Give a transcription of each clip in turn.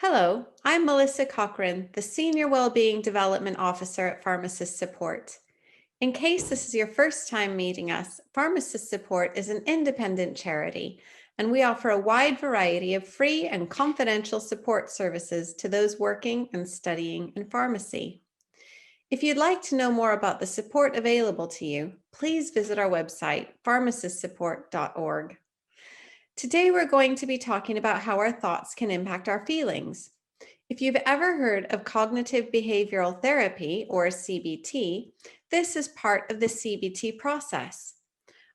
Hello, I'm Melissa Cochran, the Senior Wellbeing Development Officer at Pharmacist Support. In case this is your first time meeting us, Pharmacist Support is an independent charity, and we offer a wide variety of free and confidential support services to those working and studying in pharmacy. If you'd like to know more about the support available to you, please visit our website, pharmacistsupport.org. Today, we're going to be talking about how our thoughts can impact our feelings. If you've ever heard of cognitive behavioral therapy, or CBT, this is part of the CBT process.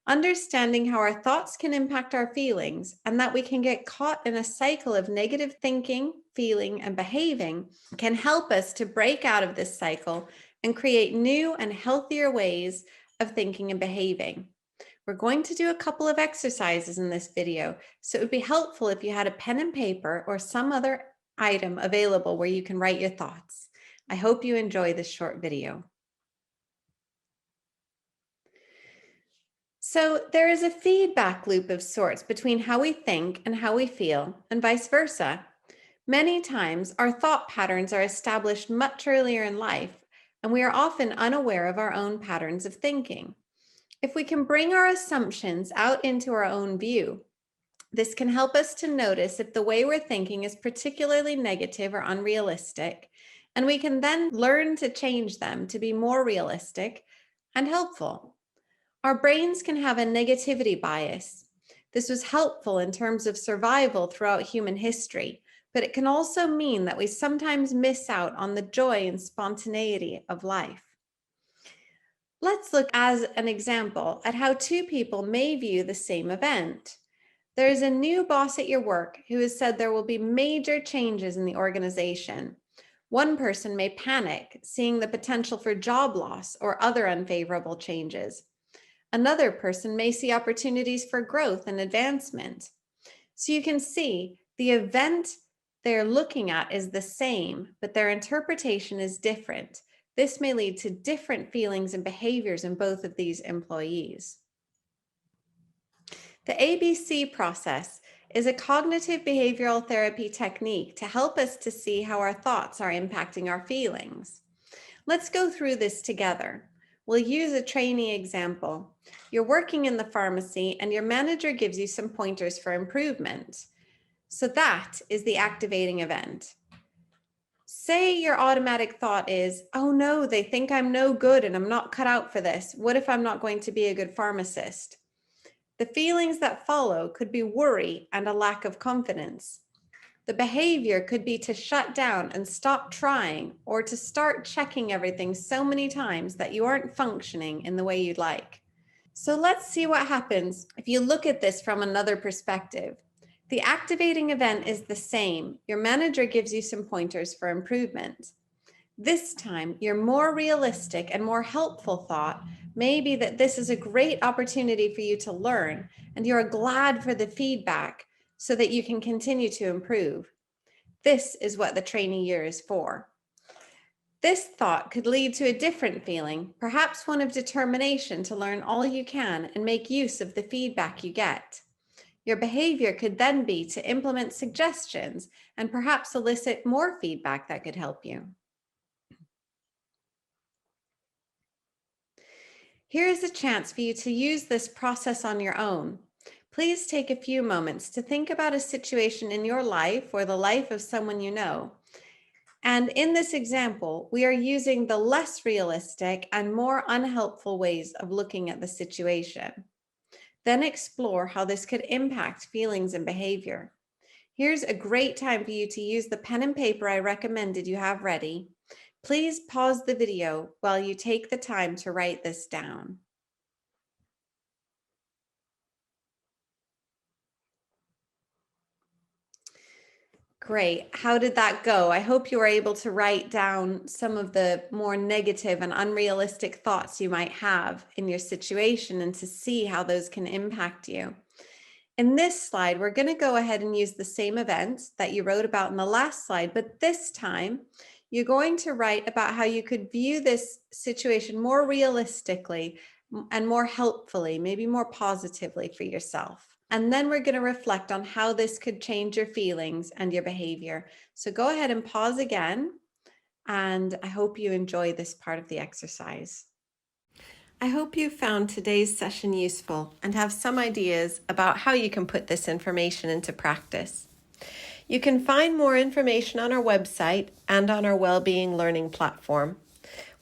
Understanding how our thoughts can impact our feelings and that we can get caught in a cycle of negative thinking, feeling, and behaving can help us to break out of this cycle and create new and healthier ways of thinking and behaving. We're going to do a couple of exercises in this video, so it would be helpful if you had a pen and paper or some other item available where you can write your thoughts. I hope you enjoy this short video. So there is a feedback loop of sorts between how we think and how we feel, and vice versa. Many times, our thought patterns are established much earlier in life, and we are often unaware of our own patterns of thinking. If we can bring our assumptions out into our own view, this can help us to notice if the way we're thinking is particularly negative or unrealistic, and we can then learn to change them to be more realistic and helpful. Our brains can have a negativity bias. This was helpful in terms of survival throughout human history, but it can also mean that we sometimes miss out on the joy and spontaneity of life. Let's look as an example at how two people may view the same event. There is a new boss at your work who has said there will be major changes in the organization. One person may panic, seeing the potential for job loss or other unfavorable changes. Another person may see opportunities for growth and advancement. So you can see the event they're looking at is the same, but their interpretation is different. This may lead to different feelings and behaviors in both of these employees. The ABC process is a cognitive behavioral therapy technique to help us to see how our thoughts are impacting our feelings. Let's go through this together. We'll use a trainee example. You're working in the pharmacy and your manager gives you some pointers for improvement. So that is the activating event. Say your automatic thought is, oh no, they think I'm no good and I'm not cut out for this. What if I'm not going to be a good pharmacist? The feelings that follow could be worry and a lack of confidence. The behavior could be to shut down and stop trying, or to start checking everything so many times that you aren't functioning in the way you'd like. So let's see what happens if you look at this from another perspective. The activating event is the same. Your manager gives you some pointers for improvement. This time, your more realistic and more helpful thought may be that this is a great opportunity for you to learn, and you're glad for the feedback so that you can continue to improve. This is what the trainee year is for. This thought could lead to a different feeling, perhaps one of determination to learn all you can and make use of the feedback you get. Your behavior could then be to implement suggestions and perhaps elicit more feedback that could help you. Here is a chance for you to use this process on your own. Please take a few moments to think about a situation in your life or the life of someone you know. And in this example, we are using the less realistic and more unhelpful ways of looking at the situation. Then explore how this could impact feelings and behavior. Here's a great time for you to use the pen and paper I recommended you have ready. Please pause the video while you take the time to write this down. Great. How did that go? I hope you were able to write down some of the more negative and unrealistic thoughts you might have in your situation and to see how those can impact you. In this slide, we're going to go ahead and use the same events that you wrote about in the last slide, but this time you're going to write about how you could view this situation more realistically and more helpfully, maybe more positively for yourself. And then we're going to reflect on how this could change your feelings and your behavior. So go ahead and pause again. And I hope you enjoy this part of the exercise. I hope you found today's session useful and have some ideas about how you can put this information into practice. You can find more information on our website and on our wellbeing learning platform.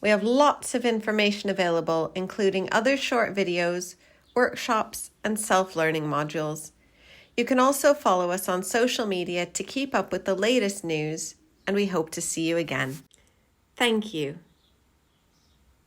We have lots of information available, including other short videos, workshops, and self-learning modules. You can also follow us on social media to keep up with the latest news, and we hope to see you again. Thank you.